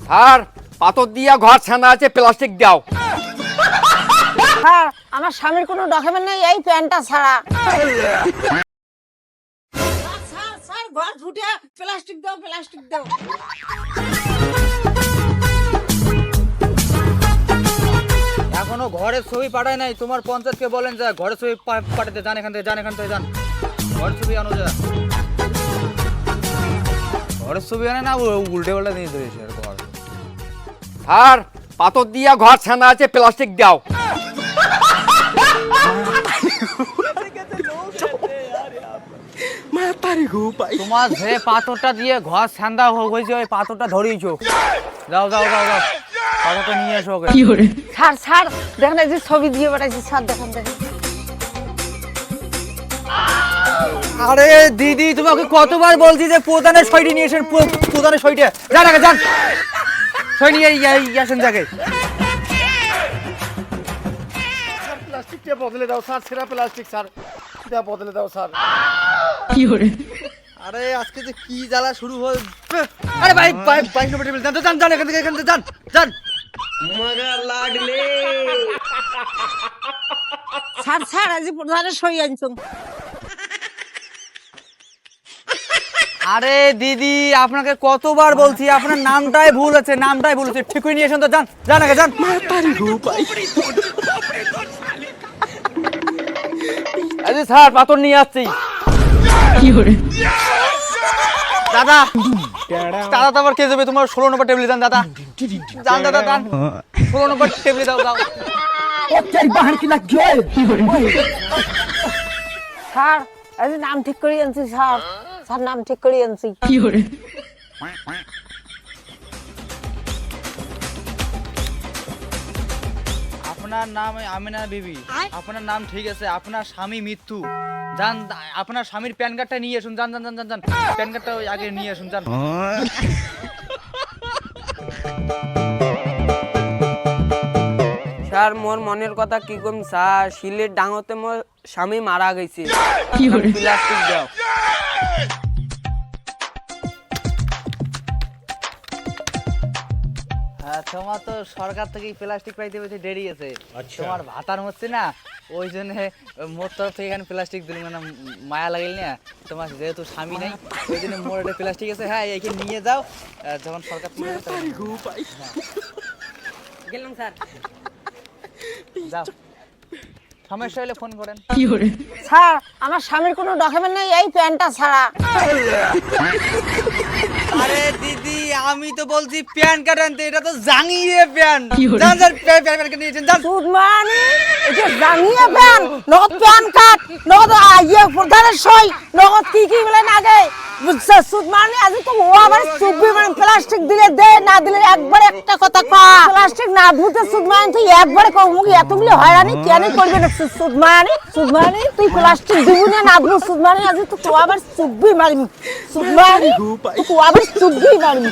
Sir পাথর দিয়া ঘর ছানা আছে, প্লাস্টিক দাও। স্যার আমার স্বামীর কোনো ডকুমেন্ট নেই, এই প্যান্টটা ছাড়া। স্যার স্যার ঘর ফুটে, প্লাস্টিক দাও, প্লাস্টিক দাও। এখনো ঘরের ছবি পাঠায় নাই, তোমার পঞ্চায়েতকে বলেন যে ঘরের ছবি পাঠাতে, যান এখান থেকে, যান এখান থেকে, যান ঘরের ছবি আনো যা। ঘরের ছবি আনে না, উল্টে পাল্টা নিয়ে ধরেছে ঘর। স্যার পাথর দিয়া ঘর ছানা আছে, প্লাস্টিক দাও। তোমার যে পাথরটা দিয়ে ঘর ছান্দা হয়েছে ওই পাথরটা ধরিয়েছো, যাও যাও যাও যাও, পাথরটা নিয়ে এসো ওকে। স্যার স্যার দেখেন, এই যে ছবি দিয়ে বেড়াইছি, স্যার দেখেন দেখেন। আরে দিদি, তোমাকে কতবার বলছি যে প্রধানের সইটি নিয়ে এসেন, প্রধানের সইটা, যান আগে যান, সই নিয়ে আসেন যাকে। প্লাস্টিকটা বদলে দাও স্যার, সেরা প্লাস্টিক স্যার, এটা বদলে দাও স্যার। আরে আজকে যে কি জ্বালা শুরু হল। আরে ভাই ভাই 22 নম্বর টেবিল, যান যান যান, এখান থেকে যান যান। স্যার স্যার আজ প্রধানের সই আনছুন। আরে দিদি, আপনাকে কতবার বলছি, আপনার নামটাই ভুল আছে, নামটাই ভুল আছে, ঠিক করে নিয়ে এসেন তো, যান যান আগে যান। আরে স্যার পাথর নিয়ে আসছি। দাদা দাদা, তোমার কে যাবে, তোমার 16 নম্বর টেবিলে যান দাদা, যান দাদা যান, 16 নম্বর টেবিলে যাও যাও। স্যার আজ নাম ঠিক করে আনছি, স্যার স্যার নাম ঠিক করে আনছি। আপনার নাম আমিনা বিবি, আপনার নাম ঠিক আছে, আপনার স্বামী মৃত্যু, যান আপনার স্বামীর প্যান কার্ডটা নিয়ে আসুন, যান যান যান যান যান, প্যান কার্ডটা আগে নিয়ে আসুন, যান। স্যার মোর মনের কথা কি কম স্যার, শিলের ডাঙতে মোর স্বামী মারা গেছে, প্লাস্টিক দাও। হ্যাঁ, তোমার তো সরকার থেকে প্লাস্টিক পাইতে পাইতে দেরি আছে, তোমার ভাতার হচ্ছে না, ওই জন্য মোর তরফ থেকে এখানে প্লাস্টিক দিল, মানে মায়া লাগিল না, তোমার যেহেতু স্বামী নেই ওই জন্য মোর একটা প্লাস্টিক আছে। হ্যাঁ, এখানে নিয়ে যাও, যখন সরকার থেকে গেলাম স্যার। যাও, সমস্যা হলে ফোন করেন। স্যার আমার স্বামীর কোনো ডকুমেন্ট নেই, এই প্যান্টটা ছাড়া। আরে দিদি, আমি তো বলছি প্যান কার্ড আনতে, এটা তো জাঙ্গিয়ে প্যান, যান যান প্যান কার্ড নিয়েছেন, যান। সুদমানি এটা জানিয়ে প্যান, নগদ প্যান কার্ড, নগদ ইয়ে প্রধানের সই, নগদ কি কি বলেন আগে বুঝছ। সুদমানি আজ তো ও আবার চুপবি, মানে প্লাস্টিক দিলে দে, না দিলে একবার একটা কথা কয়া, প্লাস্টিক না ভূতে সুদমানি তুই একবারে কমুকি, এতগুলো হয়রানি কেন করবে না সুদমানি। সুদমানি তুই প্লাস্টিক দিবি না ভূ, সুদমানি আজ তো আবার চুপবি মারবি, সুদমানি তুই আবার চুপবি মারবি।